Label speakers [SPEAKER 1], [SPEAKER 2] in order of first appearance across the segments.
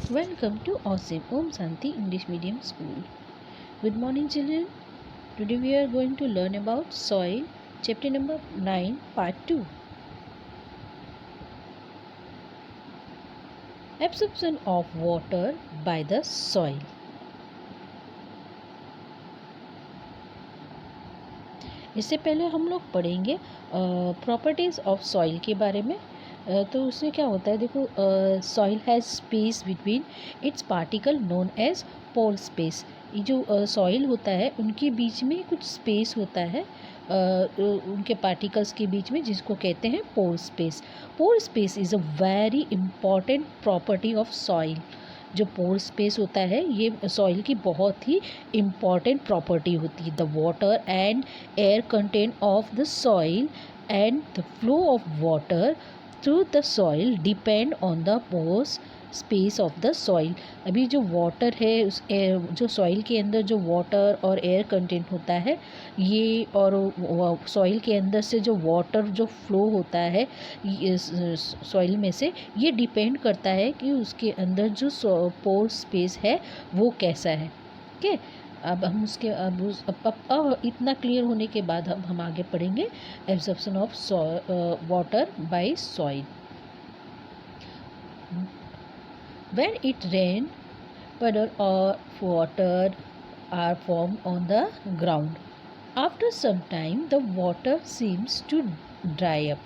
[SPEAKER 1] Welcome to Awesome Om Santi English Medium School. Good morning, children. Today we are going to learn about soil, chapter number 9, part 2. Absorption of water by the soil. इससे पहले हम लोग पढ़ेंगे properties of soil के बारे में। तो उसमें क्या होता है, देखो, soil has space between its particle known as pore space. ये जो सॉइल होता है उनके बीच में कुछ स्पेस होता है, उनके पार्टिकल्स के बीच में, जिसको कहते हैं pore space. Pore space is a very important property of soil. जो पोर स्पेस होता है ये सॉइल की बहुत ही इम्पॉर्टेंट प्रॉपर्टी होती है। The water and air content of the soil and the flow of water through the soil depend on the pore space of the soil. अभी जो वाटर है, उस जो सॉइल के अंदर जो वाटर और एयर कंटेंट होता है ये, और सॉइल के अंदर से जो वाटर जो फ्लो होता है सॉइल में से, ये डिपेंड करता है कि उसके अंदर जो पोर स्पेस है वो कैसा है। ठीक है, अब हम उसके अब इतना क्लियर होने के बाद हम आगे पढ़ेंगे absorption of water bye soil. When it rains, puddle of water are formed on the ground. After some time, the water seems to dry up.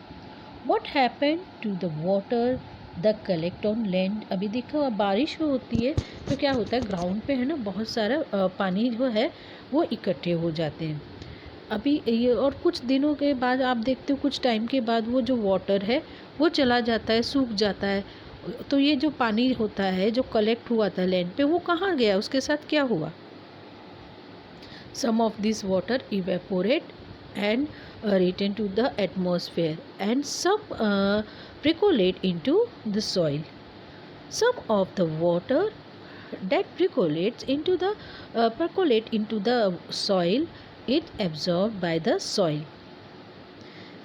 [SPEAKER 1] What happened to the water the collect on land? अभी देखो, बारिश होती है तो क्या होता है, ground पे है ना बहुत सारा पानी जो है वो इकट्ठे हो जाते हैं। अभी ये, और कुछ दिनों के बाद आप देखते हो, कुछ टाइम के बाद वो जो वाटर है वो चला जाता है, सूख जाता है। तो ये जो पानी होता है जो कलेक्ट हुआ था लैंड पे, वो कहाँ गया, उसके साथ क्या हुआ? Some of this water evaporate and return to the atmosphere, and some percolate into the soil. Some of the water that percolate into the soil, it absorbed by the soil.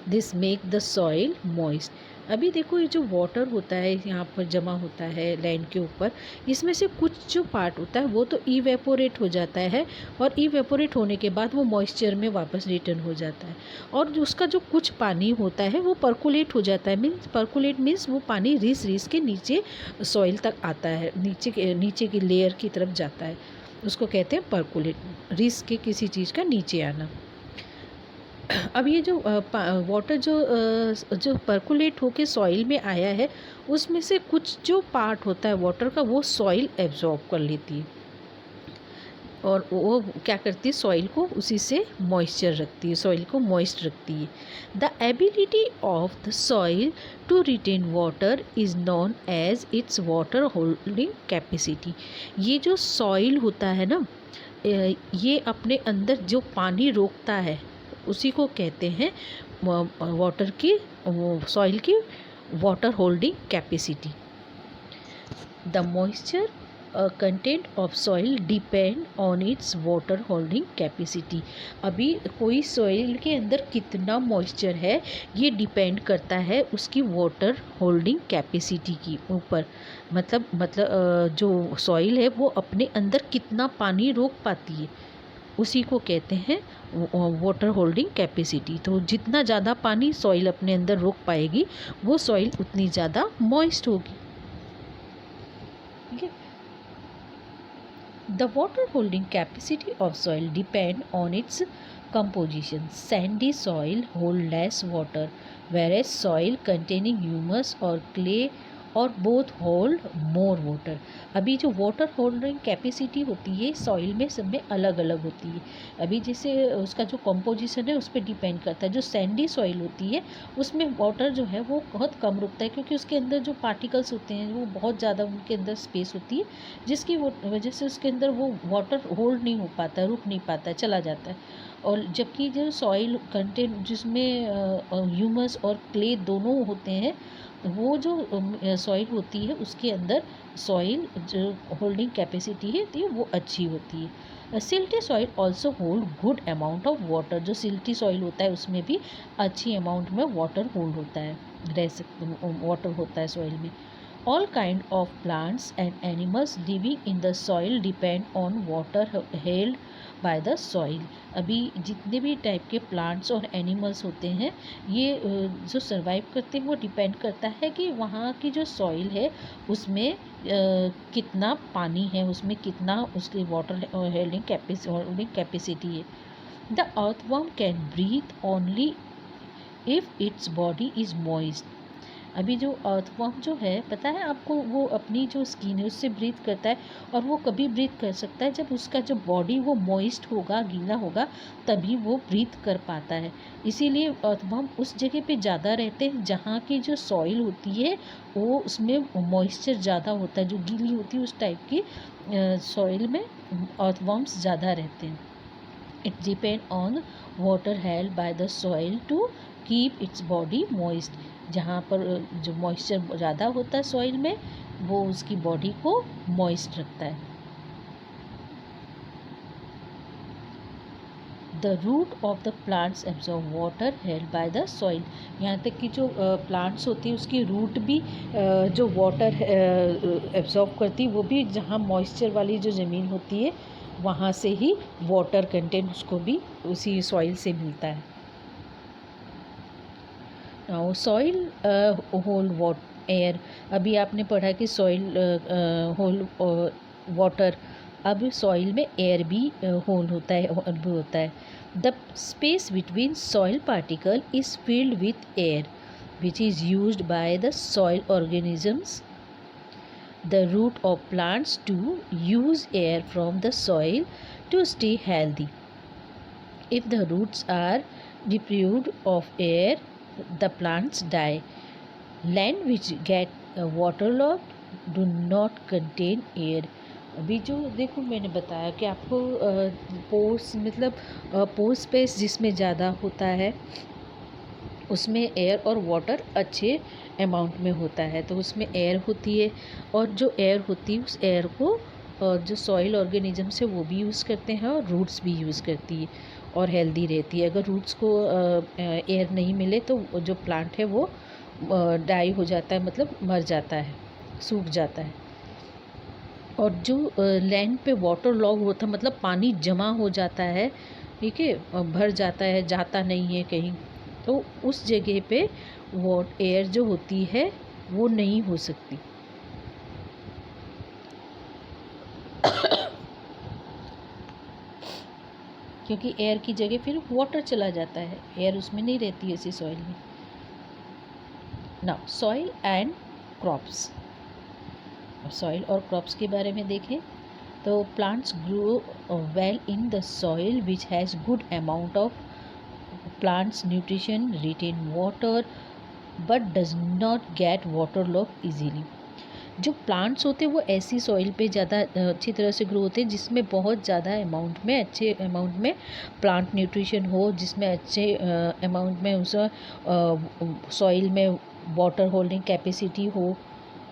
[SPEAKER 1] This make the soil moist. अभी देखो, ये जो water होता है यहाँ पर जमा होता है लैंड के ऊपर, इसमें से कुछ जो पार्ट होता है वो तो इवेपोरेट हो जाता है, और इवेपोरेट होने के बाद वो मॉइस्चर में वापस रिटर्न हो जाता है। और उसका जो कुछ पानी होता है वो पर्कुलेट हो जाता है। मीन्स वो पानी रिस के नीचे सॉइल तक आता है, नीचे की लेयर की तरफ जाता है। उसको कहते हैं पर्कुलेट, रिस के किसी चीज़ का नीचे आना। अब ये जो वाटर जो पर्कुलेट होके सॉइल में आया है, उसमें से कुछ जो पार्ट होता है वाटर का वो सॉइल एब्जॉर्ब कर लेती है, और वो क्या करती है, सॉइल को उसी से मॉइस्चर रखती है, सॉइल को मॉइस्ट रखती है। The ability of the soil to retain water is known as its water holding capacity. ये जो सॉइल होता है ना, ये अपने अंदर जो पानी रोकता है उसी को कहते हैं वाटर की, सॉइल की water holding capacity. The moisture content of soil depend on it's water holding capacity. अभी कोई सॉइल के अंदर कितना मॉइस्चर है ये डिपेंड करता है उसकी वाटर होल्डिंग कैपेसिटी की ऊपर। मतलब जो सॉइल है वो अपने अंदर कितना पानी रोक पाती है, उसी को कहते हैं वाटर होल्डिंग कैपेसिटी। तो जितना ज़्यादा पानी सॉइल अपने अंदर रोक पाएगी वो सॉइल उतनी ज़्यादा मॉइस्ट होगी। ठीक है, the water holding capacity of soil depend on it's composition. Sandy soil hold less water, whereas soil containing humus or clay or both hold more water. अभी जो वाटर होल्डिंग कैपेसिटी होती है soil में सब में अलग अलग होती है। अभी जैसे उसका जो कंपोजिशन है उस पर डिपेंड करता है। जो सैंडी सॉइल होती है उसमें वाटर जो है वो बहुत कम रुकता है, क्योंकि उसके अंदर जो पार्टिकल्स होते हैं वो बहुत ज़्यादा, उनके अंदर स्पेस होती है, जिसकी वजह से उसके अंदर वो वाटर होल्ड नहीं हो पाता, रुक नहीं पाता, चला जाता है। और जबकि जो सॉइल कंटेंट जिसमें ह्यूमस और क्ले दोनों होते हैं, वो जो सॉइल होती है उसके अंदर सॉइल जो होल्डिंग कैपेसिटी है तो वो अच्छी होती है। Silty soil also hold good amount of water. जो सिल्टी सॉइल होता है उसमें भी अच्छी अमाउंट में वाटर होल्ड होता है, वाटर होता है सॉइल में। All kind of plants and animals living in the soil depend on water held by the soil. अभी जितने भी टाइप के प्लांट्स और एनिमल्स होते हैं ये जो सर्वाइव करते हैं वो डिपेंड करता है कि वहाँ की जो सॉइल है उसमें कितना पानी है, उसमें कितना उसकी वाटर होल्डिंग कैपेसिटी है. The earthworm can breathe only if its body is moist. अभी जो अर्थवर्म जो है पता है आपको, वो अपनी जो स्किन है उससे ब्रीथ करता है और वो कभी ब्रीथ कर सकता है जब उसका जो बॉडी वो मॉइस्ट होगा, गीला होगा, तभी वो ब्रीथ कर पाता है. इसीलिए अर्थवर्म उस जगह पे ज़्यादा रहते हैं जहाँ की जो सॉइल होती है वो उसमें मॉइस्चर ज़्यादा होता है, जो गीली होती है उस टाइप की सॉइल में अर्थवर्म्स ज़्यादा रहते हैं. It depend on water held by the soil to keep its body moist. जहाँ पर जो मॉइस्चर ज़्यादा होता है सॉइल में वो उसकी बॉडी को मॉइस्ट रखता है. The root of the plants absorb water held by the soil. यहाँ तक कि जो प्लांट्स होती है उसकी रूट भी जो वाटर एब्जॉर्ब करती है वो भी जहाँ मॉइस्चर वाली जो ज़मीन होती है वहाँ से ही वाटर कंटेंट उसको भी उसी सॉइल से मिलता है. Soil hold air. अभी आपने पढ़ा कि सॉइल होल्ड वाटर. अब सॉइल में एयर भी होल्ड होता है. The space between soil particle is filled with air which is used by the soil organisms. The root of plants to use air from the soil to stay healthy. If the roots are deprived of air, the plants die. Land which get waterlogged do not contain air. अभी जो देखो मैंने बताया कि आपको pores मतलब पोर space जिसमें ज़्यादा होता है उसमें एयर और वाटर अच्छे अमाउंट में होता है, तो उसमें एयर होती है और जो एयर होती है उस एयर को जो सॉइल ऑर्गेनिजम्स है वो भी यूज़ करते हैं और रूट्स भी यूज़ करती है और हेल्दी रहती है. अगर रूट्स को एयर नहीं मिले तो जो प्लांट है वो डाई हो जाता है, मतलब मर जाता है, सूख जाता है. और जो लैंड पे वाटर लॉग होता है मतलब पानी जमा हो जाता है, ठीक है, भर जाता है, जाता नहीं है कहीं, तो उस जगह पे वो एयर जो होती है वो नहीं हो सकती. क्योंकि एयर की जगह फिर वाटर चला जाता है, एयर उसमें नहीं रहती है ऐसी सॉइल में. Now soil and crops. Soil और क्रॉप्स के बारे में देखें तो plants grow well in the soil which has good amount of plants nutrition, retain water but does not get waterlogged easily. जो प्लांट्स होते हैं वो ऐसी सॉइल पे ज़्यादा अच्छी तरह से ग्रो होते हैं जिसमें बहुत ज़्यादा अमाउंट में, अच्छे अमाउंट में प्लांट न्यूट्रिशन हो, जिसमें अच्छे अमाउंट में उस सॉइल में वाटर होल्डिंग कैपेसिटी हो,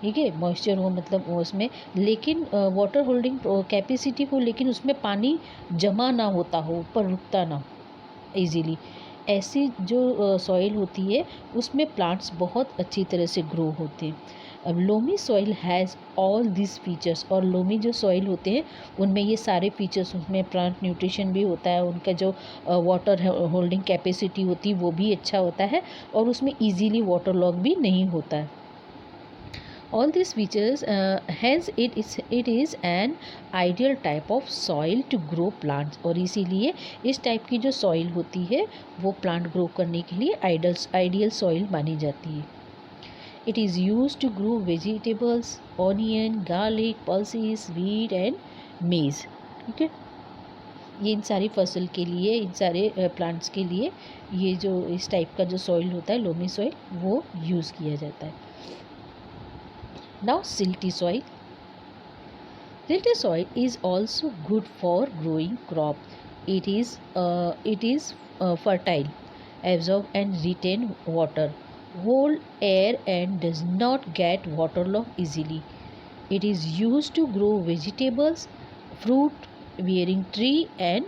[SPEAKER 1] ठीक है, मॉइस्चर हो मतलब उसमें, लेकिन वाटर होल्डिंग कैपेसिटी हो लेकिन उसमें पानी जमा ना होता हो, ऊपर रुकता ना हो ईजीली. ऐसी जो सॉइल होती है उसमें प्लांट्स बहुत अच्छी तरह से ग्रो होते हैं. अब loamy soil has all this features. और लोमी जो सॉइल होते हैं उनमें ये सारे फीचर्स, उसमें प्लांट न्यूट्रिशन भी होता है, उनका जो वाटर होल्डिंग कैपेसिटी होती है वो भी अच्छा होता है और उसमें इजीली वाटर लॉग भी नहीं होता है. All these features, hence it is an ideal type of soil to grow plants. और इसीलिए इस टाइप की जो सॉइल होती है वो प्लांट ग्रो करने के लिए आइडियल सॉइल मानी जाती है. It is use to grow vegetables, onion, garlic, pulses, wheat and maize. ठीक है, ये इन सारी फसल के लिए, इन सारे प्लांट्स के लिए ये जो इस टाइप का जो सॉइल होता है लोमी सॉइल वो यूज़ किया जाता है. Now silty soil. Silty soil is also good for growing crop. It is fertile, absorb and retain water, hold air and does not get waterlogged easily. It is used to grow vegetables, fruit bearing tree and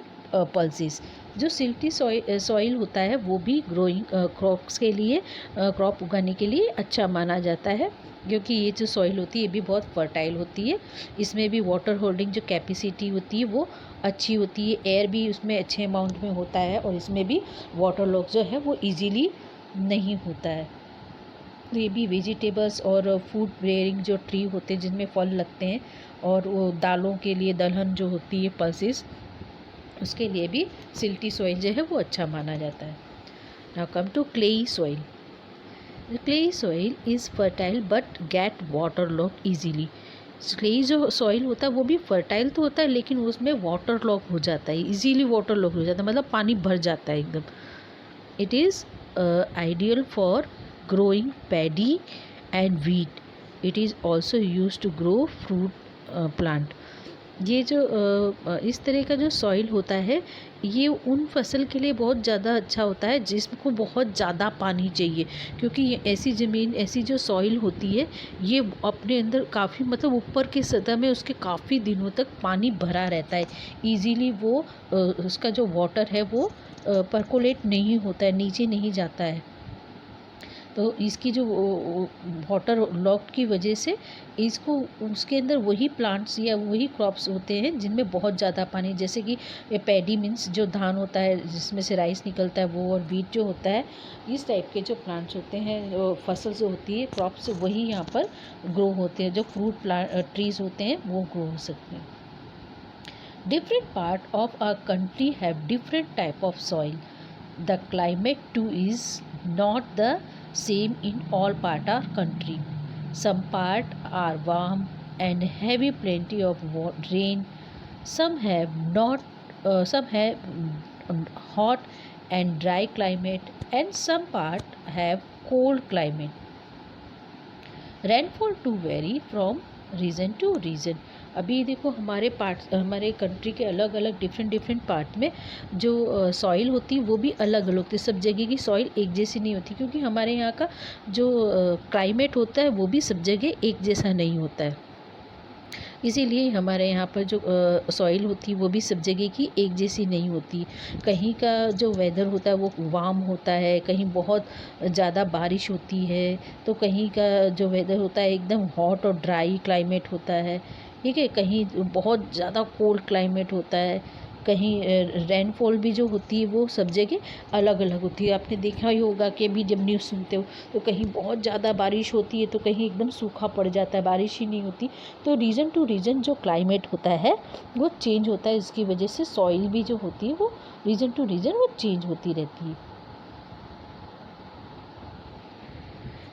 [SPEAKER 1] pulses. जो silty soil होता है वो भी growing crops के लिए crop उगाने के लिए अच्छा माना जाता है, क्योंकि ये जो सॉइल होती है ये भी बहुत फर्टाइल होती है। इसमें भी वाटर होल्डिंग जो कैपेसिटी होती है वो अच्छी होती है, एयर भी उसमें अच्छे अमाउंट में होता है, और इसमें भी वाटर लॉस जो है वो इजीली नहीं होता है। तो ये भी वेजिटेबल्स और फूड बेयरिंग जो ट्री होते हैं जिनमें फल लगते हैं, और वो दालों के लिए दलहन जो होती है पल्सेस, उसके लिए भी सिल्टी सॉइल जो है वो अच्छा माना जाता है। Now come to clay soil. Clay soil is fertile but get water lock easily. Clay जो सॉइल होता है वो भी फर्टाइल तो होता है, लेकिन उसमें वाटर लॉक हो जाता है, इजीली वाटर लॉक हो जाता है, मतलब पानी भर जाता है एकदम। It is ideal for growing paddy and wheat. It is also used to grow fruit plant. ये जो इस तरह का जो सॉइल होता है ये उन फसल के लिए बहुत ज़्यादा अच्छा होता है जिसको बहुत ज़्यादा पानी चाहिए, क्योंकि ये ऐसी ज़मीन, ऐसी जो सॉइल होती है ये अपने अंदर काफ़ी, मतलब ऊपर की सतह में उसके काफ़ी दिनों तक पानी भरा रहता है। इजीली वो उसका जो वाटर है वो परकोलेट नहीं होता है, नीचे नहीं जाता है। तो इसकी जो वाटर लॉक की वजह से इसको, उसके अंदर वही प्लांट्स या वही क्रॉप्स होते हैं जिनमें बहुत ज़्यादा पानी, जैसे कि पैडी मीन्स जो धान होता है जिसमें से राइस निकलता है वो, और वीट जो होता है, इस टाइप के जो प्लांट्स होते हैं, फसल जो होती है, क्रॉप्स, वही यहाँ पर ग्रो होते हैं। जो फ्रूट ट्रीज़ होते हैं वो ग्रो हो सकते हैं। Different part of our country have different type of soil. The climate too is not the same in all part of country. Some part are warm and heavy plenty of rain. Some have not. Some have hot and dry climate, and some part have cold climate. Rainfall to vary from region to region. अभी देखो हमारे country के अलग अलग different part में जो soil होती है वो भी अलग अलग होती है। सब जगह की सॉइल एक जैसी नहीं होती, क्योंकि हमारे यहाँ का जो क्लाइमेट होता है वो भी सब जगह एक जैसा नहीं होता है। इसीलिए हमारे यहाँ पर जो सॉइल होती है वो भी सब जगह की एक जैसी नहीं होती। कहीं का जो वेदर होता है वो वार्म होता है, कहीं बहुत ज़्यादा बारिश होती है, तो कहीं का जो वेदर होता है एकदम हॉट और ड्राई क्लाइमेट होता है, ठीक है। कहीं बहुत ज़्यादा कोल्ड क्लाइमेट होता है, कहीं रेनफॉल भी जो होती है वो सब जगह अलग अलग होती है। आपने देखा ही होगा कि अभी जब न्यूज़ सुनते हो तो कहीं बहुत ज़्यादा बारिश होती है तो कहीं एकदम सूखा पड़ जाता है, बारिश ही नहीं होती। तो रीजन टू रीजन जो क्लाइमेट होता है वो चेंज होता है, इसकी वजह से सॉइल भी जो होती है वो रीजन टू रीजन वो चेंज होती रहती है।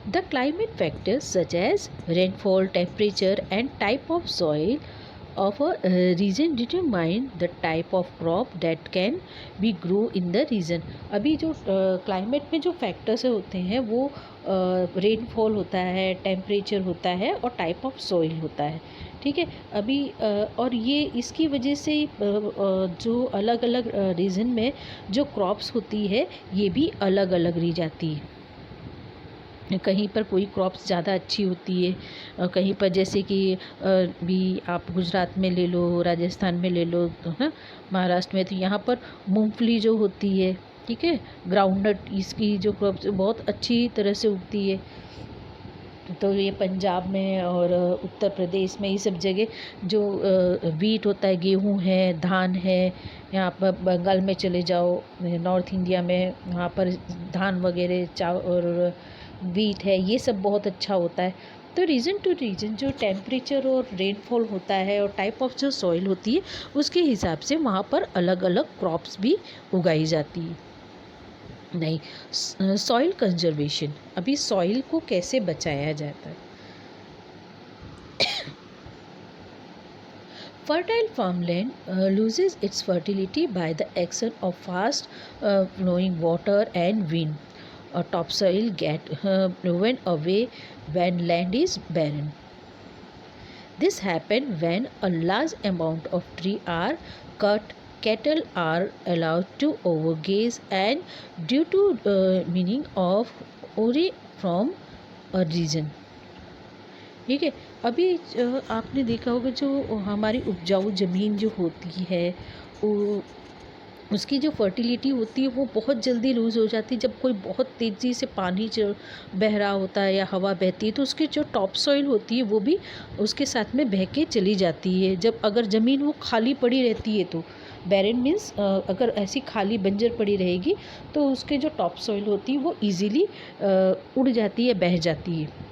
[SPEAKER 1] The climate factors such as rainfall, temperature and type of soil of a region determine the type of crop that can be grow in the region. अभी जो क्लाइमेट में जो factors होते हैं वो रेनफॉल होता है, टेम्परेचर होता है और टाइप ऑफ सॉइल होता है, ठीक है। अभी और ये इसकी वजह से जो अलग अलग रीजन में जो क्रॉप्स होती है ये भी अलग अलग रह जाती है। कहीं पर कोई क्रॉप्स ज़्यादा अच्छी होती है, कहीं पर जैसे कि भी आप गुजरात में ले लो, राजस्थान में ले लो, तो है महाराष्ट्र में, तो यहाँ पर मूंगफली जो होती है, ठीक है, ग्राउंडनट, इसकी जो क्रॉप्स बहुत अच्छी तरह से उगती है। तो ये पंजाब में और उत्तर प्रदेश में ये सब जगह जो वीट होता है, गेहूँ है, धान है, यहाँ पर बंगाल में चले जाओ, नॉर्थ इंडिया में, वहाँ पर धान वगैरह और वीट है, ये सब बहुत अच्छा होता है। तो रीजन टू रीजन जो टेम्परेचर और रेनफॉल होता है और टाइप ऑफ जो सॉइल होती है उसके हिसाब से वहाँ पर अलग अलग क्रॉप्स भी उगाई जाती है। नहीं, सॉइल कंजर्वेशन, अभी सॉइल को कैसे बचाया जाता है। Fertile farmland loses its fertility by the action of fast flowing water and wind. Topsoil get blown away when land is barren. This happens when a large amount of trees are cut, cattle are allowed to overgraze, and due to meaning of ore from a region. ठीक है। अभी आपने देखा होगा जो हमारी उपजाऊ ज़मीन जो होती है वो उसकी जो फर्टिलिटी होती है वो बहुत जल्दी लूज़ हो जाती है। जब कोई बहुत तेज़ी से पानी जो बह रहा होता है या हवा बहती है तो उसकी जो टॉप सॉइल होती है वो भी उसके साथ में बह के चली जाती है। जब अगर ज़मीन वो खाली पड़ी रहती है तो बैरन मीन्स अगर ऐसी खाली बंजर पड़ी रहेगी तो उसके जो टॉप सॉइल होती है वो ईज़िली उड़ जाती है, बह जाती है।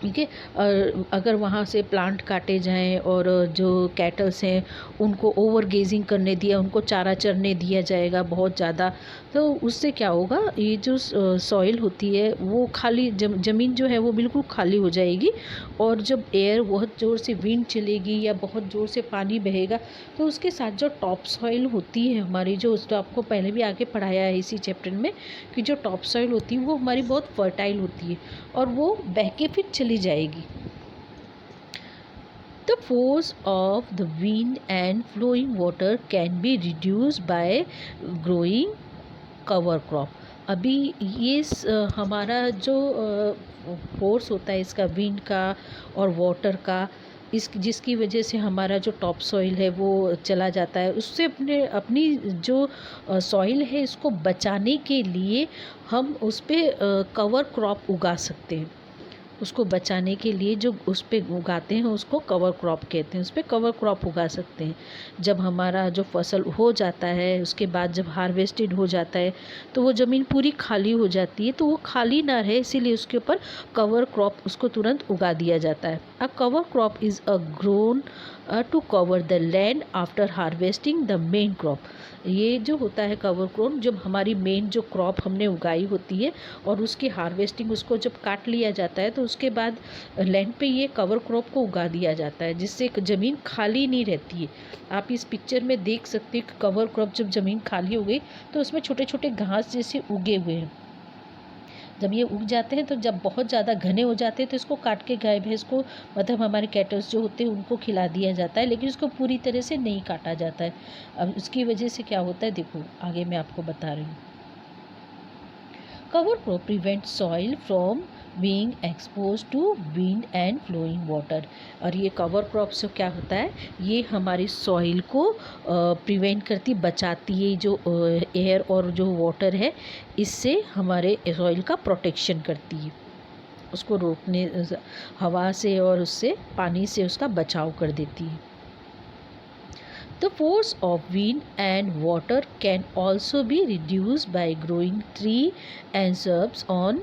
[SPEAKER 1] ठीक है। अगर वहाँ से प्लांट काटे जाएँ और जो कैटल्स हैं उनको ओवर गेजिंग करने दिया, उनको चारा चरने दिया जाएगा बहुत ज़्यादा, तो उससे क्या होगा, ये जो सॉइल होती है वो खाली ज़मीन जो है वो बिल्कुल खाली हो जाएगी। और जब एयर बहुत ज़ोर से विंड चलेगी या बहुत ज़ोर से पानी बहेगा तो उसके साथ जो टॉप सॉइल होती है हमारी, जो उसको आपको पहले भी आगे पढ़ाया है इसी चैप्टर में, कि जो टॉप सॉइल होती है वो हमारी बहुत फर्टाइल होती है और वो बह के फिर चली जाएगी। The force of the wind and flowing water can be reduced by growing cover crop. अभी ये हमारा जो फोर्स होता है इसका, विंड का और वाटर का, इस जिसकी वजह से हमारा जो टॉप सॉइल है वो चला जाता है, उससे अपनी जो सॉइल है इसको बचाने के लिए हम उस पर कवर क्रॉप उगा सकते हैं। उसको बचाने के लिए जो उस पे उगाते हैं उसको कवर क्रॉप कहते हैं, उस पर कवर क्रॉप उगा सकते हैं। जब हमारा जो फसल हो जाता है उसके बाद जब हार्वेस्टेड हो जाता है तो वो ज़मीन पूरी खाली हो जाती है, तो वो खाली ना रहे इसीलिए उसके ऊपर कवर क्रॉप उसको तुरंत उगा दिया जाता है। A cover crop is a grown to cover the land after harvesting the main crop. ये जो होता है कवर क्रॉप, जब हमारी मेन जो क्रॉप हमने उगाई होती है और उसकी हार्वेस्टिंग, उसको जब काट लिया जाता है तो उसके बाद लैंड पे ये कवर क्रॉप को उगा दिया जाता है, जिससे ज़मीन खाली नहीं रहती है। आप इस पिक्चर में देख सकते हैं कि कवर क्रॉप जब ज़मीन खाली हो गई तो उसमें छोटे छोटे घास जैसे उगे हुए हैं। जब ये उग जाते हैं तो जब बहुत ज़्यादा घने हो जाते हैं तो इसको काट के गाय भैंस को, मतलब हमारे कैटल्स जो होते हैं उनको खिला दिया जाता है, लेकिन इसको पूरी तरह से नहीं काटा जाता है। अब उसकी वजह से क्या होता है, देखो आगे मैं आपको बता रही हूँ। Cover crop prevent soil from being expose to wind and flowing water. और ये कवर क्रॉप से क्या होता है, ये हमारी सॉइल को प्रिवेंट करती, बचाती है, जो एयर और जो वाटर है इससे हमारे सॉइल का प्रोटेक्शन करती है, उसको रोकने, हवा से और उससे पानी से उसका बचाव कर देती है। The force of wind and water can also be reduced by growing tree and shrubs on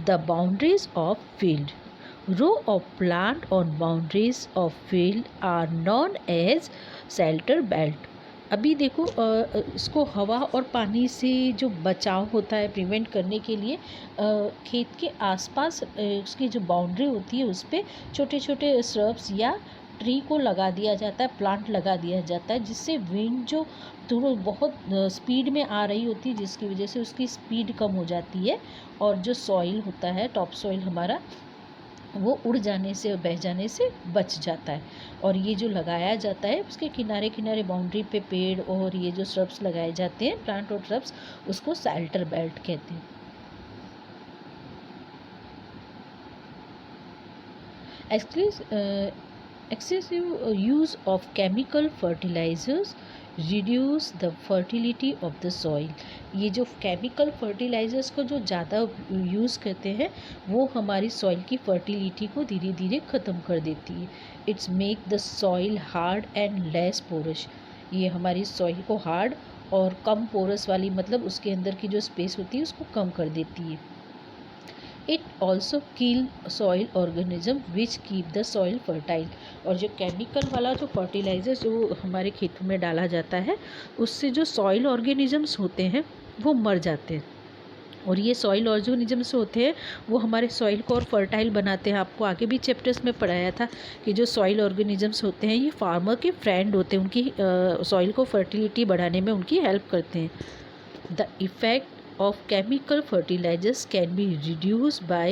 [SPEAKER 1] the boundaries of field. Row of plant on boundaries of field are known as shelter belt. अभी देखो इसको हवा और पानी से जो बचाव होता है प्रिवेंट करने के लिए, खेत के आसपास उसकी जो बाउंड्री होती है उस पर छोटे छोटे श्रब्स या ट्री को लगा दिया जाता है, प्लांट लगा दिया जाता है, जिससे विंड जो तुरंत बहुत स्पीड में आ रही होती है जिसकी वजह से उसकी स्पीड कम हो जाती है और जो सॉइल होता है, टॉप सॉइल हमारा, वो उड़ जाने से और बह जाने से बच जाता है। और ये जो लगाया जाता है उसके किनारे किनारे बाउंड्री पे पेड़ और ये जो श्रब्स लगाए जाते हैं, प्लांट और श्रब्स, उसको शेल्टर बेल्ट कहते हैं। Excessive use of chemical fertilizers reduce the fertility of the soil. ये जो केमिकल फर्टिलाइजर्स को जो ज़्यादा यूज़ करते हैं वो हमारी सॉइल की फर्टिलिटी को धीरे धीरे ख़त्म कर देती है। Its make the soil hard and less porous. ये हमारी सॉइल को हार्ड और कम पोरस वाली, मतलब उसके अंदर की जो स्पेस होती है उसको कम कर देती है। It also kill soil organism which keep the soil fertile. और जो केमिकल वाला जो फर्टिलाइज़र जो हमारे खेतों में डाला जाता है उससे जो सॉइल ऑर्गेनिजम्स होते हैं वो मर जाते हैं, और ये सॉइल ऑर्गेनिजम्स होते हैं वो हमारे सॉइल को और फर्टाइल बनाते हैं। आपको आगे भी चैप्टर्स में पढ़ाया था कि जो सॉइल ऑर्गेनिजम्स होते हैं ये फार्मर के फ्रेंड होते हैं, उनकी सॉइल को फर्टिलिटी बढ़ाने में उनकी हेल्प करते हैं। The effect of chemical fertilizers can be reduced by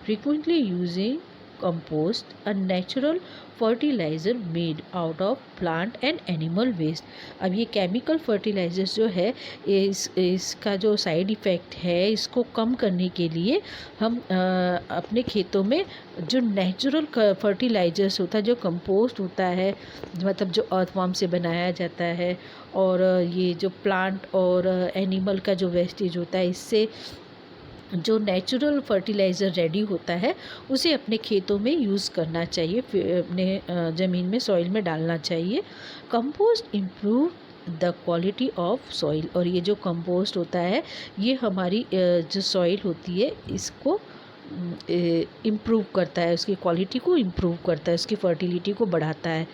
[SPEAKER 1] frequently using compost, a natural fertilizer made out of plant and animal waste। अब ये केमिकल फर्टिलाइजर्स जो है इसका जो साइड इफ़ेक्ट है इसको कम करने के लिए हम अपने खेतों में जो नेचुरल फर्टिलाइजर्स होता है, जो कंपोस्ट होता है, मतलब जो अर्थवॉर्म से बनाया जाता है, और ये जो प्लांट और एनिमल का जो वेस्टेज होता है, इससे जो नेचुरल फर्टिलाइज़र रेडी होता है उसे अपने खेतों में यूज़ करना चाहिए, अपने ज़मीन में, सॉइल में डालना चाहिए। Compost improve the quality of soil, और ये जो कंपोस्ट होता है ये हमारी जो सॉइल होती है इसको इम्प्रूव करता है, उसकी क्वालिटी को इम्प्रूव करता है, उसकी फर्टिलिटी को बढ़ाता है।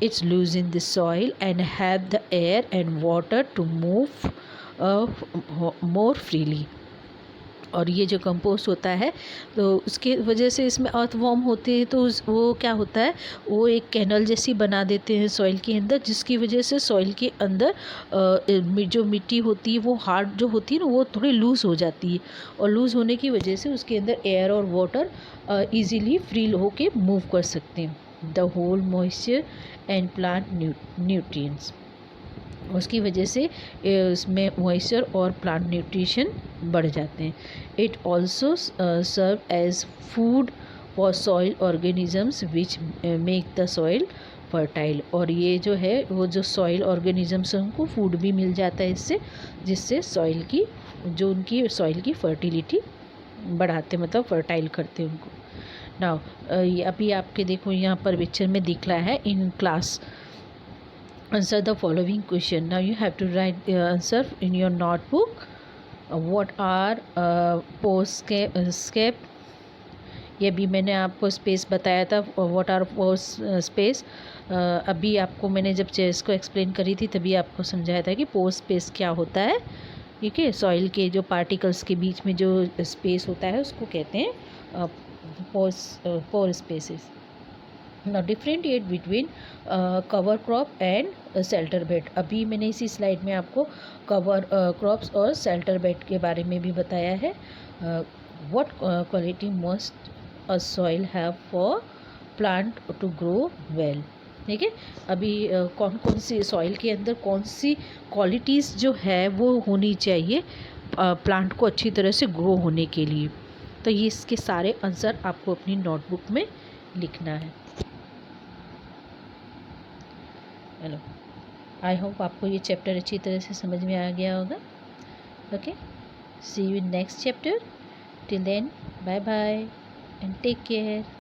[SPEAKER 1] Its loose in the soil and have the air and water to move more freely. और ये जो कंपोस्ट होता है तो उसके वजह से इसमें अर्थवॉर्म होते हैं, तो वो क्या होता है, वो एक कैनल जैसी बना देते हैं सॉइल के अंदर, जिसकी वजह से सॉइल के अंदर जो मिट्टी होती है वो हार्ड जो होती है ना वो थोड़ी लूज़ हो जाती है, और लूज़ होने की वजह से उसके अंदर एयर और वाटर ईज़िली फ्री होके मूव कर सकते हैं। The whole moisture and plant nutrients, उसकी वजह से इसमें मॉइस्चर और प्लांट न्यूट्रिशन बढ़ जाते हैं। It also serve as food for soil organisms which make the soil fertile, और ये जो है वो जो सॉइल ऑर्गेनिजम्स हैं उनको फूड भी मिल जाता है इससे, जिससे सॉइल की जो उनकी सॉइल की फर्टिलिटी बढ़ाते, मतलब फर्टाइल करते हैं उनको। नाउ अभी आपके देखो यहाँ पर पिक्चर में दिख रहा है in class. Answer the following question. Now you have to write the answer in your notebook. What are postscape? ये भी मैंने आपको स्पेस बताया था, व्हाट आर पोस्ट स्पेस। अभी आपको मैंने जब चेस को एक्सप्लेन करी थी तभी आपको समझाया था कि पोस्ट स्पेस क्या होता है। ठीक है, सॉइल के जो पार्टिकल्स के बीच में जो स्पेस होता है उसको कहते हैं pore spaces. Now differentiate between cover crop and shelter bed. अभी मैंने इसी स्लाइड में आपको कवर क्रॉप्स और शेल्टर बेड के बारे में भी बताया है। What quality must a soil have for plant to grow well. ठीक है, अभी कौन कौन सी सॉइल के अंदर कौन सी क्वालिटीज़ जो है वो होनी चाहिए प्लांट को अच्छी तरह से ग्रो होने के लिए। तो ये इसके सारे आंसर आपको अपनी नोटबुक में लिखना है। हेलो, आई होप आपको ये चैप्टर अच्छी तरह से समझ में आ गया होगा। Okay, see you in next chapter. Till then, bye bye and take care.